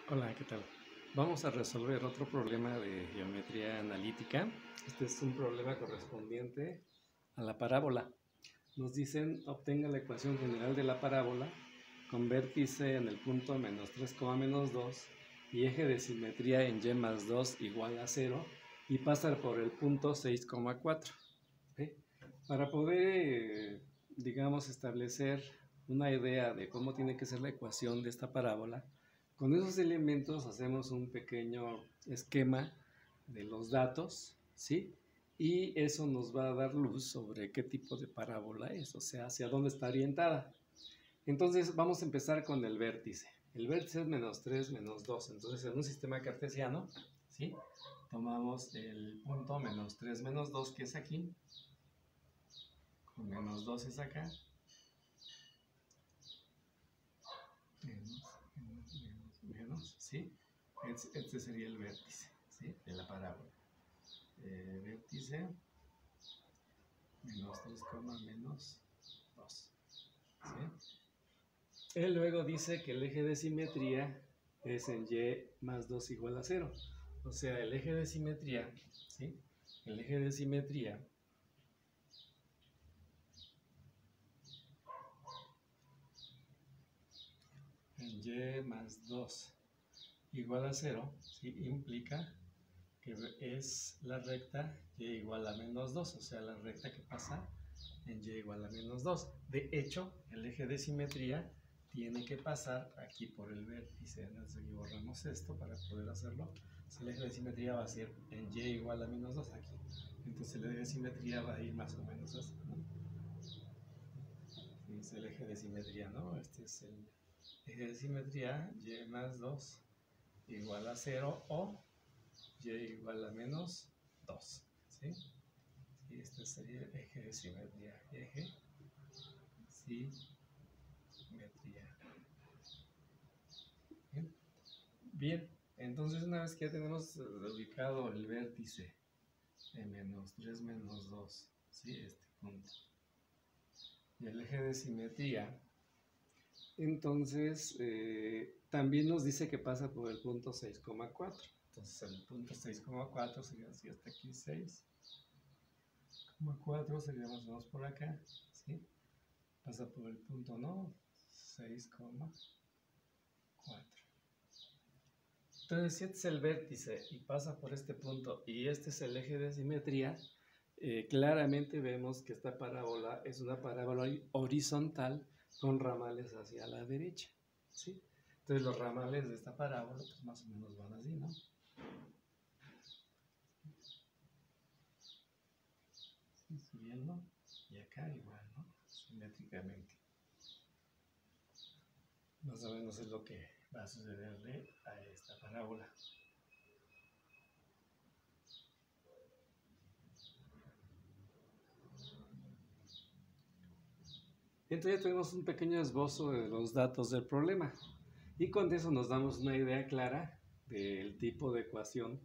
Hola, ¿qué tal? Vamos a resolver otro problema de geometría analítica. Este es un problema correspondiente a la parábola. Nos dicen, obtenga la ecuación general de la parábola con vértice en el punto menos 3, menos 2 y eje de simetría en y más 2 igual a 0 y pasar por el punto 6,4. ¿Sí? Para poder, digamos, establecer una idea de cómo tiene que ser la ecuación de esta parábola, con esos elementos hacemos un pequeño esquema de los datos, ¿sí? Y eso nos va a dar luz sobre qué tipo de parábola es, o sea, hacia dónde está orientada. Entonces vamos a empezar con el vértice. El vértice es menos 3, menos 2. Entonces en un sistema cartesiano, ¿sí? Tomamos el punto menos 3, menos 2, que es aquí, con menos 2 es acá, menos, ¿sí? Este sería el vértice, ¿sí? De la parábola. Vértice menos 3, menos 2, ¿sí? Él luego dice que el eje de simetría es en y más 2 igual a 0. O sea, el eje de simetría, ¿sí? El eje de simetría en y más 2 igual a 0, ¿sí? Implica que es la recta y igual a menos 2, o sea, la recta que pasa en y igual a menos 2. De hecho, el eje de simetría tiene que pasar aquí por el vértice. Entonces borramos esto para poder hacerlo. El eje de simetría va a ser en y igual a menos 2 aquí. Entonces el eje de simetría va a ir más o menos así, ¿no? Es el eje de simetría, ¿no? Este es el eje de simetría, y más 2 igual a 0 o y igual a menos 2, ¿sí? Y este sería el eje de simetría. Eje, simetría. Bien. Bien, entonces una vez que ya tenemos ubicado el vértice de menos 3, menos 2, ¿sí? Este punto, y el eje de simetría, entonces también nos dice que pasa por el punto 6,4. Entonces el punto 6,4 sería así hasta aquí, 6,4 sería más o menos por acá, ¿sí? Pasa por el punto, ¿no? 6,4. Entonces, si este es el vértice y pasa por este punto y este es el eje de simetría, claramente vemos que esta parábola es una parábola horizontal con ramales hacia la derecha, ¿sí? Entonces los ramales de esta parábola pues más o menos van así, ¿no? Sí, subiendo y acá igual, ¿no? Simétricamente. Más o menos es lo que va a sucederle a esta parábola. Entonces ya tenemos un pequeño esbozo de los datos del problema y con eso nos damos una idea clara del tipo de ecuación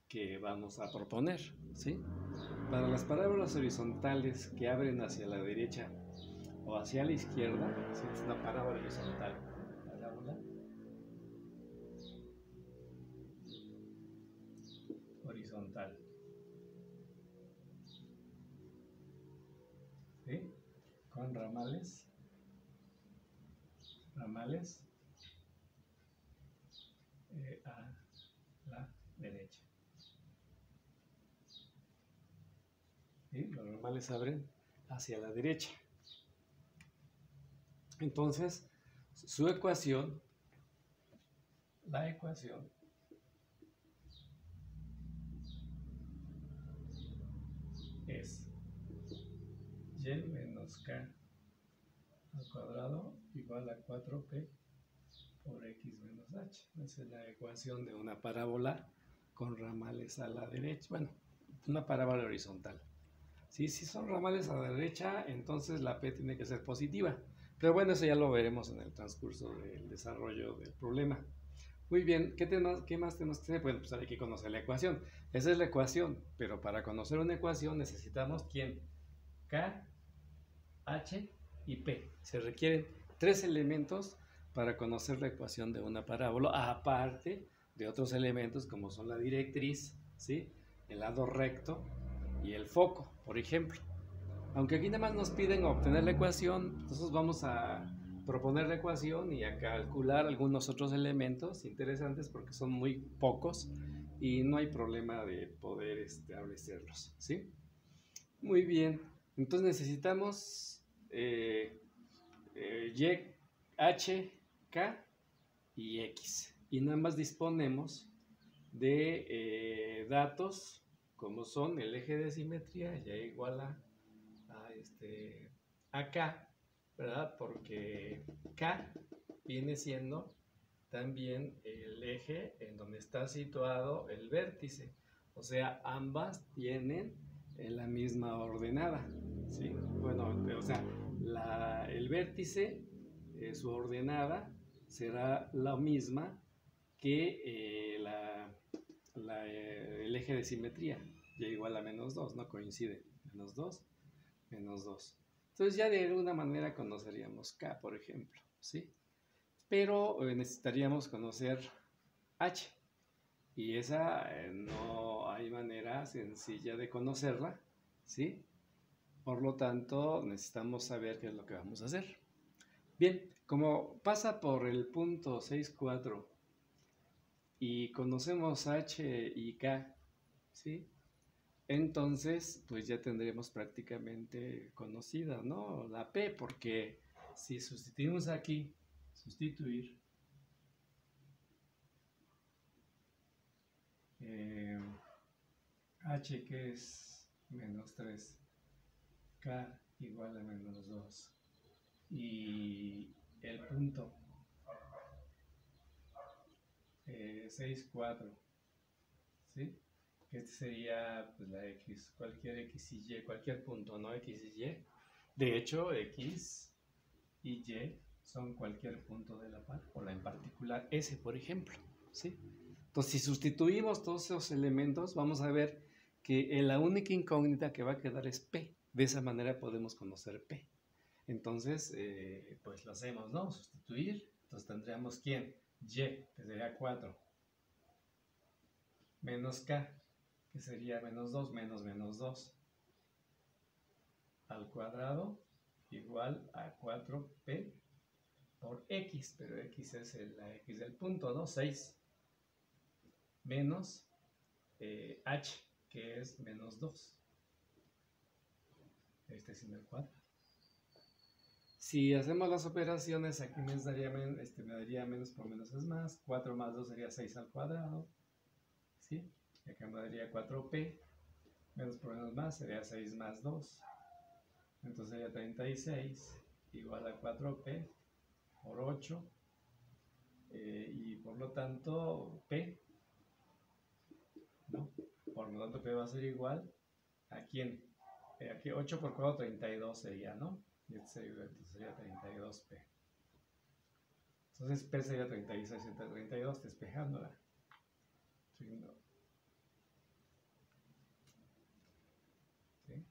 que vamos a proponer, ¿sí? Para las parábolas horizontales que abren hacia la derecha o hacia la izquierda, si es una parábola horizontal, parábola horizontal, ¿sí? Con ramales a la derecha. ¿Sí? Los ramales abren hacia la derecha. Entonces, su ecuación, la ecuación es y menos k al cuadrado igual a 4p por x menos h. Esa es la ecuación de una parábola con ramales a la derecha. Bueno, una parábola horizontal. ¿Sí? Si son ramales a la derecha, entonces la p tiene que ser positiva. Pero bueno, eso ya lo veremos en el transcurso del desarrollo del problema. Muy bien, ¿qué más tenemos que hacer? Bueno, pues hay que conocer la ecuación. Esa es la ecuación, pero para conocer una ecuación necesitamos ¿quién? K, H y P. Se requieren 3 elementos para conocer la ecuación de una parábola, aparte de otros elementos como son la directriz, ¿sí? El lado recto y el foco, por ejemplo. Aunque aquí nada más nos piden obtener la ecuación, nosotros vamos a proponer la ecuación y a calcular algunos otros elementos interesantes porque son muy pocos y no hay problema de poder establecerlos, ¿sí? Muy bien, entonces necesitamos Y, H, K y X. Y nada más disponemos de datos como son el eje de simetría, ya igual a K, ¿verdad? Porque K viene siendo también el eje en donde está situado el vértice. O sea, ambas tienen la misma ordenada, ¿sí? Bueno, o sea, el vértice, su ordenada será la misma que el eje de simetría, y igual a -2, no coincide, -2, -2. Entonces ya de alguna manera conoceríamos K, por ejemplo, ¿sí? Pero necesitaríamos conocer H, y esa no hay manera sencilla de conocerla, ¿sí? Por lo tanto, necesitamos saber qué es lo que vamos a hacer. Bien, como pasa por el punto 6,4 y conocemos H y K, ¿sí? Entonces, pues ya tendremos prácticamente conocida, ¿no? La P, porque si sustituimos aquí, sustituir, H que es -3, K igual a -2, y el punto 6,4, ¿sí? Que este sería pues, la X, cualquier X y Y, cualquier punto, ¿no? X y Y. De hecho, X y Y son cualquier punto de la parábola, en particular S, por ejemplo, ¿sí? Entonces, si sustituimos todos esos elementos, vamos a ver que la única incógnita que va a quedar es P. De esa manera podemos conocer P. Entonces, pues lo hacemos, ¿no? Sustituir. Entonces tendríamos ¿quién? Y, que sería 4, menos K, que sería -2 menos -2, al cuadrado, igual a 4P por X, pero X es la X del punto, ¿no? 6, menos H, que es -2. Este es el cuadrado. Si hacemos las operaciones, aquí me daría menos por menos es más. 4 más 2 sería 6 al cuadrado. ¿Sí? Y acá me daría 4P. Menos por menos más sería 6 más 2. Entonces sería 36 igual a 4P por 8. Y por lo tanto, P, ¿no? Por lo tanto, P va a ser igual a ¿quién? Aquí 8 por 4, 32 sería, ¿no? Y este sería 32P. Entonces P sería 36 entre 32, despejándola. ¿Sí?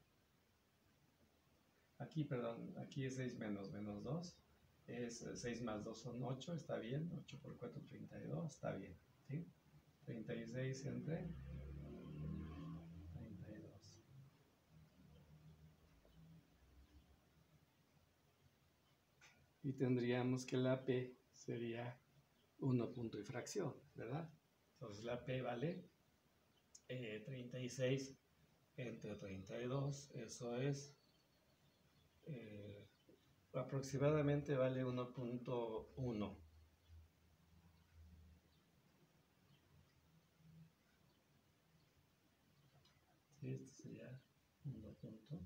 Aquí, perdón, aquí es 6 menos -2. Es 6 más 2 son 8, está bien. 8 por 4, 32, está bien. ¿Sí? 36 entre 32. Y tendríamos que la P sería 1 punto y fracción, ¿verdad? Entonces la P vale 36 entre 32, eso es aproximadamente vale 1.1. ¿Sí? Este sería 1.1.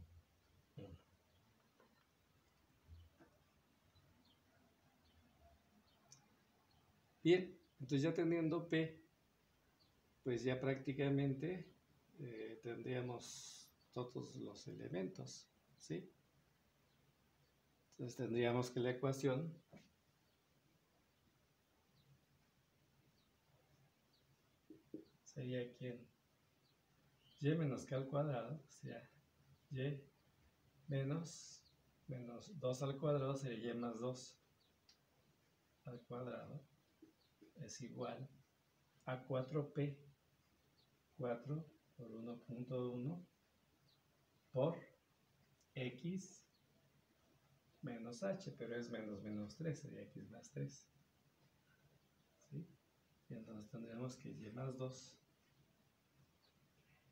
Bien, entonces ya teniendo P, pues ya prácticamente tendríamos todos los elementos, ¿sí? Entonces tendríamos que la ecuación sería ¿quién? Y menos K al cuadrado, o sea, Y menos 2 al cuadrado sería Y más 2 al cuadrado es igual a 4p, 4 por 1.1 por x menos h, pero es menos 3, sería x más 3. ¿Sí? Y entonces tendríamos que y más 2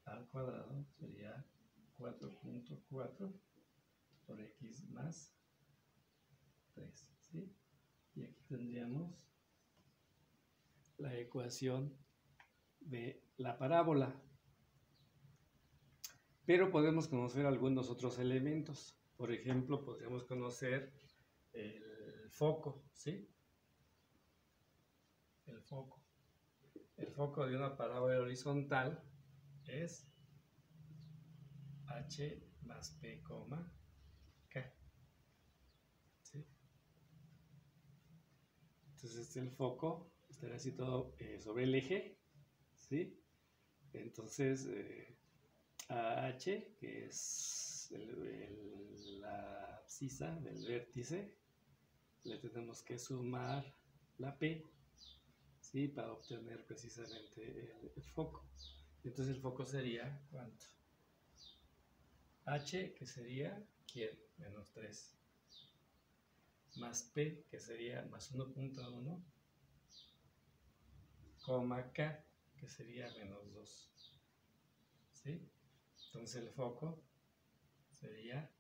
al cuadrado sería 4.4 por x más 3. ¿Sí? Y aquí tendríamos la ecuación de la parábola. Pero podemos conocer algunos otros elementos. Por ejemplo, podríamos conocer el foco, ¿sí? El foco. El foco de una parábola horizontal es h más p, k. ¿Sí? Entonces el foco estará situado sobre el eje, ¿sí? Entonces AH, que es la abscisa del vértice, le tenemos que sumar la P, ¿sí? Para obtener precisamente el foco. Entonces el foco sería, ¿cuánto? H, que sería, ¿quién? Menos 3. Más P, que sería más 1.1, coma K, que sería menos 2. ¿Sí? Entonces el foco sería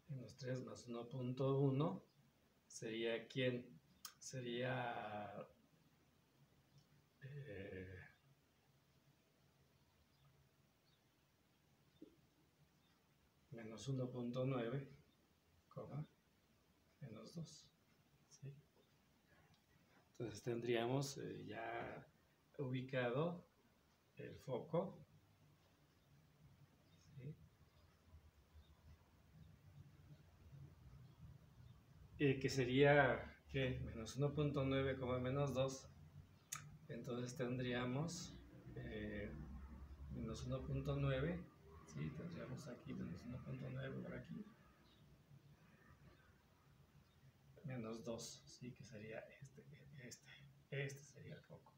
menos 3 más 1.1, sería ¿quién? Sería menos 1.9, menos 2. ¿Sí? Entonces tendríamos ya ubicado el foco, ¿sí? Que sería ¿qué? Menos 1.9, menos 2. Entonces tendríamos menos 1.9, ¿sí? Tendríamos aquí menos 1.9 por aquí, menos 2, ¿sí? Que sería este sería el foco,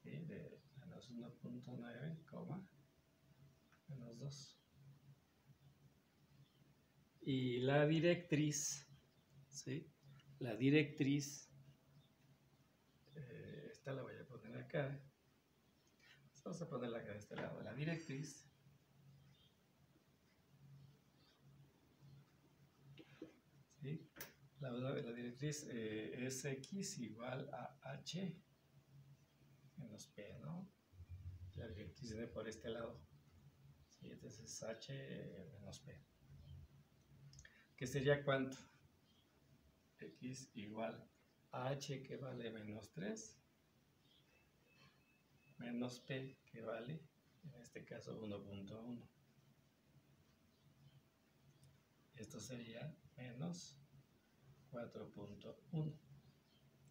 ¿sí? De menos 1.9, menos 2. Y la directriz, ¿sí? La directriz, esta la voy a poner acá. Vamos a ponerla acá de este lado. La directriz ¿sí? La directriz es x igual a h menos p, ¿no? La directriz viene por este lado, ¿sí? Entonces es h menos p. ¿Qué sería cuánto? X igual a h, que vale menos 3, menos p, que vale, en este caso, 1.1. Esto sería menos 4.1.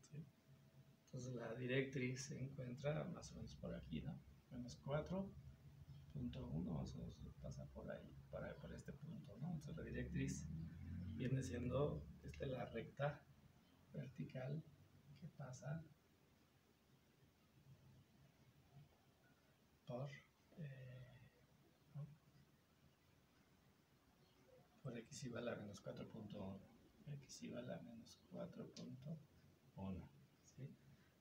¿Sí? Entonces la directriz se encuentra más o menos por aquí, ¿no? Menos 4.1, más o menos pasa por ahí, por este punto, ¿no? Entonces la directriz viene siendo la recta vertical que pasa por, ¿no? Por x igual a menos 4.1. X igual a menos 4.1. ¿Sí?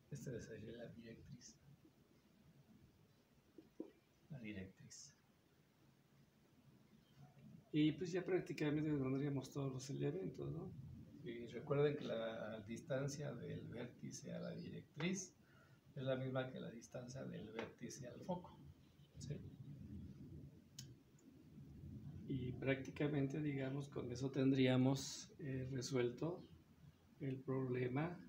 Esta sería la directriz. La directriz. Y pues ya prácticamente tendríamos todos los elementos, ¿no? Y recuerden que la distancia del vértice a la directriz es la misma que la distancia del vértice al foco, ¿sí? Y prácticamente, digamos, con eso tendríamos resuelto el problema.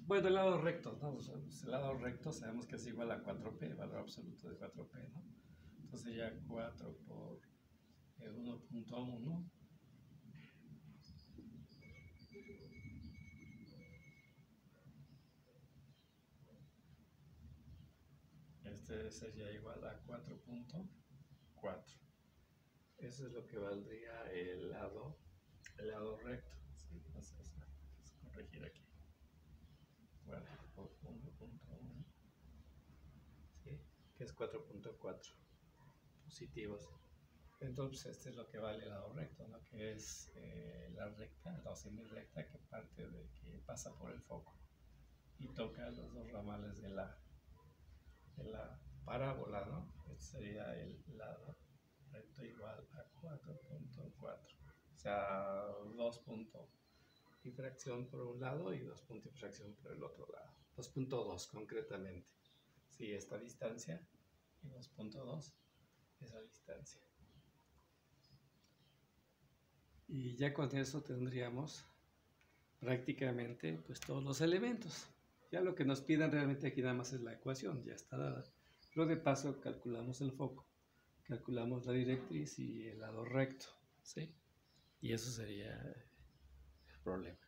Bueno, el lado recto, ¿no? El lado recto sabemos que es igual a 4p, el valor absoluto de 4p, ¿no? Entonces ya 4 por 1.1. Este sería igual a 4.4. Eso es lo que valdría el lado recto, ¿sí? corregir aquí. Bueno, 1.1, ¿sí? Que es 4.4 positivos. Entonces, este es lo que vale el lado recto, ¿no? Que es la recta, la semirrecta que pasa por el foco y toca los dos ramales de la parábola, ¿no? Este sería el lado recto igual a 4.4. O sea, 2 puntos y fracción por un lado y 2 puntos y fracción por el otro lado. 2.2 concretamente. Sí, esta distancia y 2.2 esa distancia. Y ya con eso tendríamos prácticamente pues todos los elementos. Ya lo que nos piden realmente aquí nada más es la ecuación, ya está dada. Pero de paso calculamos el foco, calculamos la directriz y el lado recto, ¿sí? Y eso sería el problema.